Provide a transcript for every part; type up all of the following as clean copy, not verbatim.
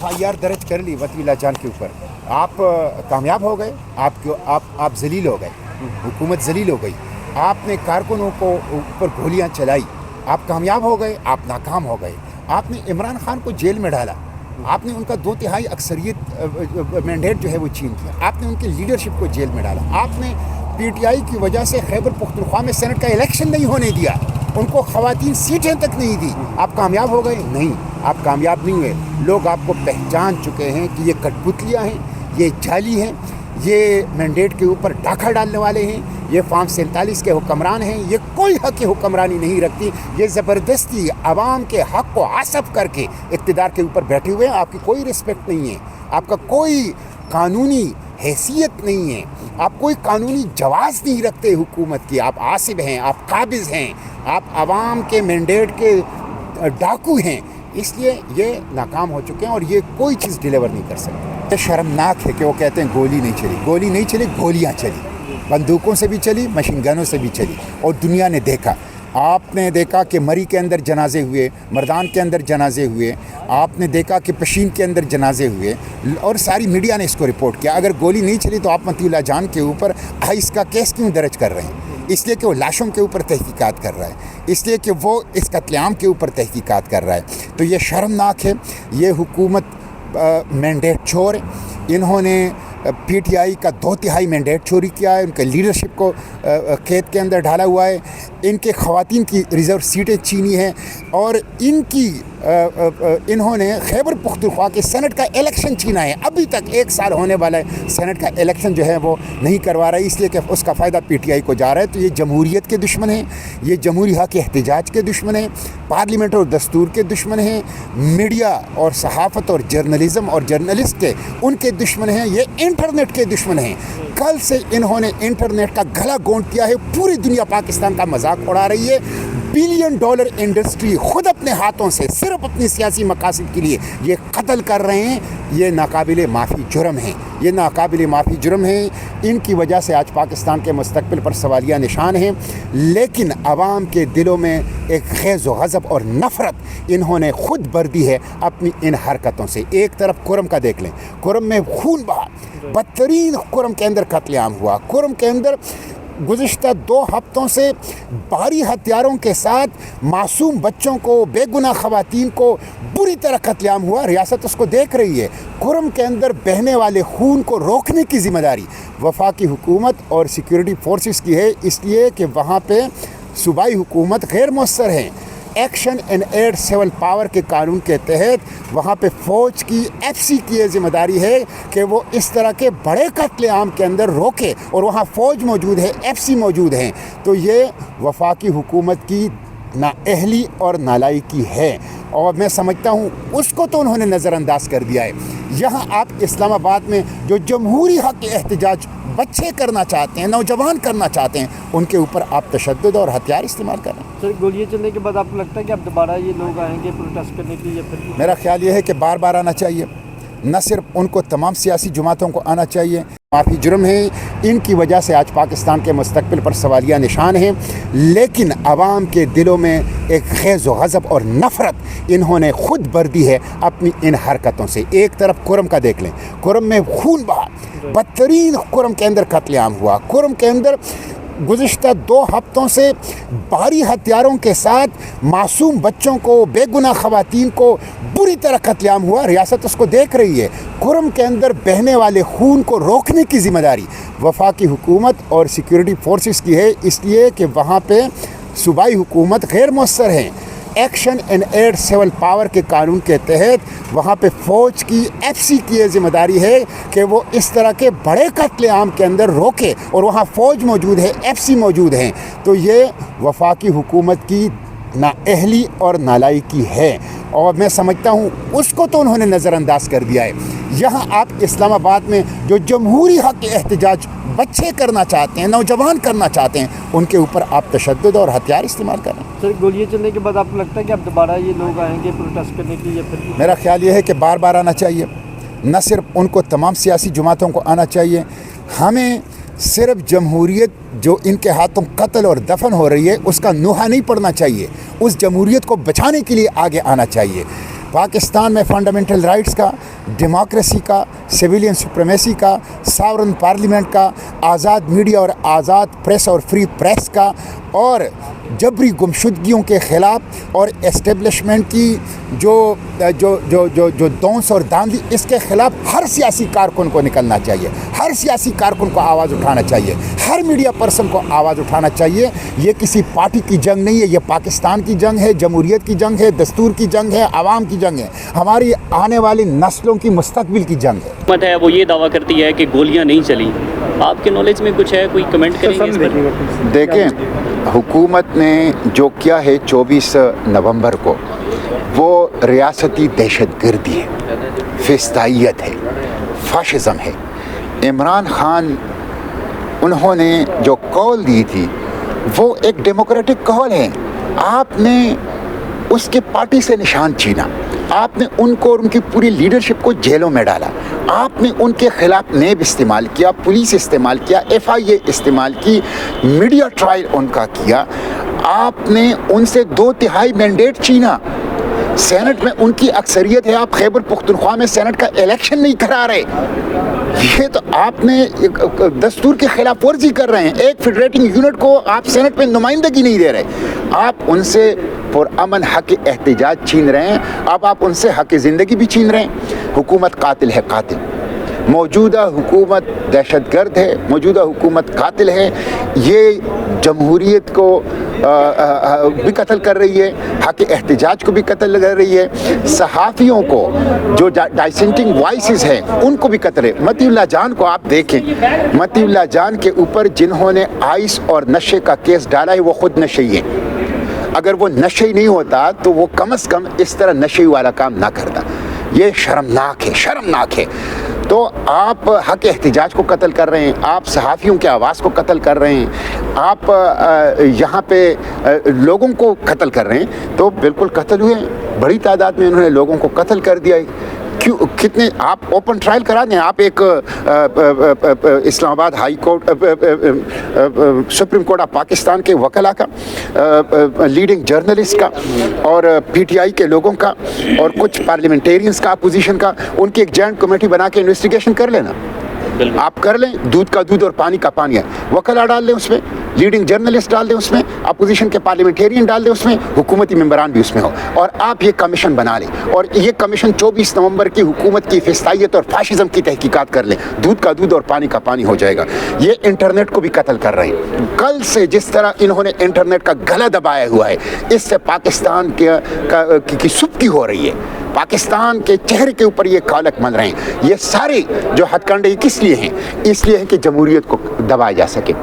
FIR दर्ज कर ली वतीला जान के ऊपर, आप कामयाब हो गए, आप जलील हो गए, हुकूमत जलील हो गई, आपने कारकुनों को ऊपर गोलियां चलाई, आप कामयाब हो गए, आप नाकाम हो गए, आपने इमरान खान को जेल में डाला, आपने उनका 2/3 अक्सरियत मैंडेट जो है वो छीन किया, आपने उनकी लीडरशिप को जेल में डाला, आपने PTI की वजह से खैबर पख्तूनख्वा में सेनेट का इलेक्शन नहीं होने दिया, उनको ख़वातीन सीटें तक नहीं दी। आप कामयाब हो गए? नहीं, आप कामयाब नहीं हुए। लोग आपको पहचान चुके हैं कि ये कठपुतलियाँ हैं, ये जाली हैं, ये मैंडेट के ऊपर डाका डालने वाले हैं, ये फार्म 47 के हुक्मरान हैं, ये कोई हक़ की हुक्मरानी नहीं रखती, ये ज़बरदस्ती आवाम के हक़ को आसफ करके इक़्तिदार के ऊपर बैठे हुए हैं। आपकी कोई रिस्पेक्ट नहीं है, आपका कोई कानूनी हैसियत नहीं है, आप कोई कानूनी जवाज़ नहीं रखते हुकूमत की, आप आसिब हैं, आप काबिज़ हैं, आप आवाम के मैंडेट के डाकू हैं, इसलिए ये नाकाम हो चुके हैं और ये कोई चीज़ डिलीवर नहीं कर सकते। ये शर्मनाक है कि वो कहते हैं गोली नहीं चली, गोली नहीं चली, गोलियाँ चली, बंदूकों से भी चली, मशीन गनों से भी चली, और दुनिया ने देखा। आपने देखा कि मरी के अंदर जनाजे हुए, मर्दान के अंदर जनाजे हुए, आपने देखा कि पशीन के अंदर जनाजे हुए, और सारी मीडिया ने इसको रिपोर्ट किया। अगर गोली नहीं चली तो आप वतीला जान के ऊपर ICE का केस क्यों दर्ज कर रहे हैं? इसलिए कि वो लाशों के ऊपर तहकीकात कर रहा है, इसलिए कि वो इस कत्लेआम के ऊपर तहकीकात कर रहा है। तो ये शर्मनाक है, ये हुकूमत मैंडेट चोर, इन्होंने PTI का 2/3 मैंडेट चोरी किया है, उनके लीडरशिप को खेत के अंदर ढाला हुआ है, इनके ख़वातीन की रिज़र्व सीटें छीनी हैं, और इन्होंने खैबर पख्तूनख्वा के सेनेट का इलेक्शन छीना है। अभी तक 1 साल होने वाला है, सेनेट का इलेक्शन जो है वो नहीं करवा रहा है, इसलिए कि उसका फ़ायदा PTI को जा रहा है। तो ये जमहूरियत के दुश्मन हैं, ये जमहूरी हक़ के एहतजाज के दुश्मन हैं, पार्लियामेंट और दस्तूर के दुश्मन हैं, मीडिया और सहाफ़त और जर्नलिज़म और जर्नलिस्ट के उनके दुश्मन हैं, ये इंटरनेट के दुश्मन हैं। कल से इन्होंने इंटरनेट का गला घोंट दिया है, पूरी दुनिया पाकिस्तान का मजाक उड़ा रही है। $1 बिलियन इंडस्ट्री खुद अपने हाथों से सिर्फ अपनी सियासी मकासद के लिए ये कत्ल कर रहे हैं। ये नाकाबिले माफ़ी जुर्म है, ये नाकाबिले माफ़ी जुर्म है। इनकी वजह से आज पाकिस्तान के मुस्तकबिल पर सवालिया निशान हैं, लेकिन आवाम के दिलों में एक ख़ैज़ व गज़ब और नफ़रत इन्होंने खुद भर दी है अपनी इन हरकतों से। एक तरफ कुरम का देख लें, कुरम में खून बहा, बदतरीन कुरम के अंदर कत्लेआम हुआ, कुरम के अंदर गुज़िश्ता 2 हफ्तों से भारी हथियारों के साथ मासूम बच्चों को, बेगुनाह ख़वातीन को बुरी तरह कत्लेआम हुआ। रियासत उसको देख रही है। कुरम के अंदर बहने वाले खून को रोकने की ज़िम्मेदारी वफाकी हुकूमत और सिक्योरिटी फोर्सेस की है, इसलिए कि वहाँ पे सूबाई हुकूमत गैर मुअस्सर है। Action and aid civil power के कानून के तहत वहाँ पे फ़ौज की FC की ये ज़िम्मेदारी है कि वो इस तरह के बड़े कत्लेआम के अंदर रोके, और वहाँ फ़ौज मौजूद है, FC मौजूद हैं। तो ये वफाकी हुकूमत की नाअहली और नालायकी है, और मैं समझता हूँ उसको तो उन्होंने नज़रअंदाज कर दिया है। यहाँ आप इस्लामाबाद में जो जमहूरी हक़ के एहतजाज बच्चे करना चाहते हैं, नौजवान करना चाहते हैं, उनके ऊपर आप तशद्दुद और हथियार इस्तेमाल कर रहे हैं। सर, गोलियाँ चलने के बाद आपको लगता है कि अब दोबारा ये लोग आएंगे प्रोटेस्ट करने के लिए? फिर मेरा ख्याल ये है कि बार बार आना चाहिए, न सिर्फ उनको, तमाम सियासी जमातों को आना चाहिए। माफ़ी जुर्म है, इनकी वजह से आज पाकिस्तान के मुस्तकबिल पर सवालिया निशान हैं, लेकिन आवाम के दिलों में एक ख़ैज़ व गज़ब और नफ़रत इन्होंने खुद भर दी है अपनी इन हरकतों से। एक तरफ कुरम का देख लें, कुरम में खून बहा, बदतरीन कुरम के अंदर कत्लेआम हुआ, कुरम के अंदर गुज़िश्ता 2 हफ्तों से भारी हथियारों के साथ मासूम बच्चों को, बेगुनाह ख़वातीन को बुरी तरह कत्लेआम हुआ। रियासत उसको देख रही है। कुरम के अंदर बहने वाले खून को रोकने की ज़िम्मेदारी वफाकी हुकूमत और सिक्योरिटी फोर्सेस की है, इसलिए कि वहाँ पे सूबाई हुकूमत गैर मुअस्सर है। Action and aid civil power के कानून के तहत वहाँ पे फ़ौज की FC की ये ज़िम्मेदारी है कि वो इस तरह के बड़े कत्लेआम के अंदर रोके, और वहाँ फ़ौज मौजूद है, FC मौजूद हैं। तो ये वफाकी हुकूमत की नाअहली और नालायकी है, और मैं समझता हूँ उसको तो उन्होंने नज़रअंदाज कर दिया है। यहाँ आप इस्लामाबाद में जो जमहूरी हक़ के एहतजाज बच्चे करना चाहते हैं, नौजवान करना चाहते हैं, उनके ऊपर आप तशद्दुद और हथियार इस्तेमाल कर रहे हैं। सर, गोलियाँ चलने के बाद आपको लगता है कि अब दोबारा ये लोग आएंगे प्रोटेस्ट करने के लिए? फिर मेरा ख्याल ये है कि बार बार आना चाहिए, न सिर्फ उनको, तमाम सियासी जमातों को आना चाहिए। हमें सिर्फ जमहूरियत जो इनके हाथों कत्ल और दफन हो रही है उसका नुहा नहीं पड़ना चाहिए, उस जमहूरियत को बचाने के लिए आगे आना चाहिए। पाकिस्तान में फंडामेंटल राइट्स का, डेमोक्रेसी का, सिविलियन सुप्रीमेसी का, सॉवरन पार्लियामेंट का, आज़ाद मीडिया और आज़ाद प्रेस और फ्री प्रेस का, और जबरी गुमशुदगियों के ख़िलाफ़ और एस्टेब्लिशमेंट की जो जो जो जो जो दौंस और दांधी, इसके ख़िलाफ़ हर सियासी कारकुन को निकलना चाहिए, हर सियासी कारकुन को आवाज़ उठाना चाहिए, हर मीडिया पर्सन को आवाज़ उठाना चाहिए। ये किसी पार्टी की जंग नहीं है, ये पाकिस्तान की जंग है, जमहूरियत की जंग है, दस्तूर की जंग है, आवाम की जंग है, हमारी आने वाली नस्लों की मुस्तकबिल की जंग है। हुकूमत है वो ये दावा करती है कि गोलियां नहीं चली, आपके नॉलेज में कुछ है, कोई कमेंट करेंगे इस पर? देखें, हुकूमत ने जो किया है 24 नवंबर को, वो रियासती दहशतगर्दी है, फिस्ताइयत है, फाशिज़म है। इमरान खान उन्होंने जो कॉल दी थी वो एक डेमोक्रेटिक कॉल है। आपने उसके पार्टी से निशान छीना, आपने उनको और उनकी पूरी लीडरशिप को जेलों में डाला, आपने उनके खिलाफ नेब इस्तेमाल किया, पुलिस इस्तेमाल किया, FIA इस्तेमाल की, मीडिया ट्रायल उनका किया, आपने उनसे 2/3 मैंडेट छीना। सेनेट में उनकी अक्सरियत है, आप खैबर पुख्तनख्वा में सेनेट का इलेक्शन नहीं करा रहे। ये तो आपने दस्तूर की खिलाफ वर्जी कर रहे हैं। एक फेडरेटिंग यूनिट को आप सेनेट में नुमाइंदगी नहीं दे रहे। आप उनसे पुरअमन हक एहतजाज छीन रहे हैं, अब आप उनसे हक ज़िंदगी भी छीन रहे हैं। हुकूमत कातिल है, कातिल। मौजूदा हुकूमत दहशतगर्द है, मौजूदा हुकूमत कातिल है। ये जमहूरियत को भी कत्ल कर रही है, हक एहतजाज को भी कत्ल कर रही है, सहाफ़ियों को जो डाइसेंटिंग वॉइसेस हैं उनको भी कत्ल है। मतीउल्लाह जान को आप देखें, मतीउल्लाह जान के ऊपर जिन्होंने आइस और नशे का केस डाला है वो ख़ुद नशई है। अगर वो नशे नहीं होता तो वो कम से कम इस तरह नशे वाला काम ना करता। ये शर्मनाक है, शर्मनाक है। तो आप हक एहतजाज को कत्ल कर रहे हैं, आप सहाफ़ियों की आवाज़ को कत्ल कर रहे हैं, आप यहाँ पे लोगों को कत्ल कर रहे हैं। तो बिल्कुल कत्ल हुए, बड़ी तादाद में इन्होंने लोगों को कत्ल कर दिया। क्यों, कितने आप ओपन ट्रायल करा दें, आप एक Islamabad high court, supreme court of Pakistan के वकला का, लीडिंग जर्नलिस्ट का और PTI के लोगों का और कुछ पार्लियामेंटेरियंस का, अपोजिशन का, उनकी एक जॉइंट कमेटी बना के इन्वेस्टिगेशन कर लेना। आप कर लें, दूध का दूध और पानी का पानी है। वकला डाल दें उसमें, लीडिंग जर्नलिस्ट डाल दें उसमें, अपोजिशन के पार्लियामेंटेरियन डाल दें उसमें, हुकूमती मेंबरान भी उसमें हो, और आप ये कमीशन बना लें। और ये कमीशन 24 नवंबर की हुकूमत की फिस्ताइयत और फाशिज़म की तहकीकात कर लें। दूध का दूध और पानी का पानी हो जाएगा। ये इंटरनेट को भी कत्ल कर रहे हैं। कल से जिस तरह इन्होंने इंटरनेट का गला दबाया हुआ है, इससे पाकिस्तान की सुबकी हो रही है। पाकिस्तान के चेहरे के ऊपर ये कालक मल रहे हैं। ये सारे जो हथकंडे किस लिए हैं? इसलिए है कि जमहूरियत को दबाया जा सके,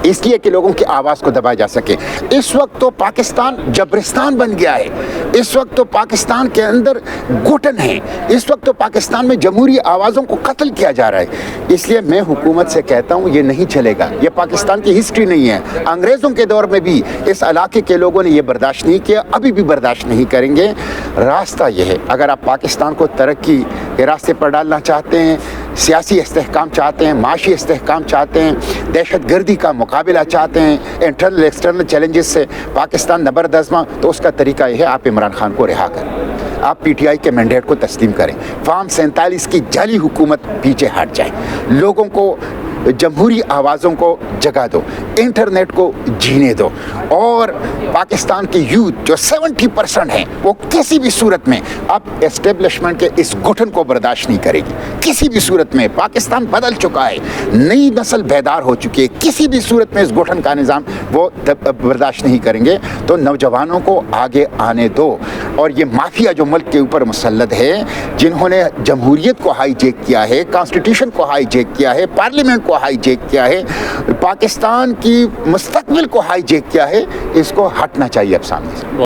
इसलिए कि लोगों की आवाज़ को दबाया जा सके। इस वक्त तो पाकिस्तान जबरिस्तान बन गया है, इस वक्त तो पाकिस्तान के अंदर घुटन है, इस वक्त तो पाकिस्तान में जमहूरी आवाज़ों को कत्ल किया जा रहा है। इसलिए मैं हुकूमत से कहता हूँ ये नहीं चलेगा, ये पाकिस्तान की हिस्ट्री नहीं है। अंग्रेज़ों के दौर में भी इस इलाके के लोगों ने ये बर्दाश्त नहीं किया, अभी भी बर्दाश्त नहीं करेंगे। रास्ता यह है, अगर आप पाकिस्तान को तरक्की के रास्ते पर डालना चाहते हैं, सियासी इस्तेहकाम चाहते हैं, माशी इस्तेहकाम चाहते हैं, दहशतगर्दी का मुकाबला चाहते हैं, इंटरनल एक्सटर्नल चैलेंजेस से पाकिस्तान नबरदज़मा, तो उसका तरीका यह है आप इमरान खान को रिहा करें, आप PTI के मैंडेट को तस्लीम करें, फार्म 47 की जाली हुकूमत पीछे हट जाए, लोगों को जमहूरी आवाज़ों को जगा दो, इंटरनेट को जीने दो। और पाकिस्तान की यूथ जो 70% है वो किसी भी सूरत में अब एस्टेब्लिशमेंट के इस घुटन को बर्दाश्त नहीं करेगी। किसी भी सूरत में पाकिस्तान बदल चुका है, नई नस्ल बेदार हो चुकी है, किसी भी सूरत में इस घुटन का निज़ाम वो बर्दाश्त नहीं करेंगे। तो नौजवानों को आगे आने दो। और ये माफिया जो मुल्क के ऊपर मुसल्लत है, जिन्होंने जमहूरियत को हाईजैक किया है, कॉन्स्टिट्यूशन को हाईजैक किया है, पार्लियामेंट को हाईजैक किया है, पाकिस्तान की मुस्तकबिल को हाईजैक किया है, इसको हटना चाहिए अब सामने से।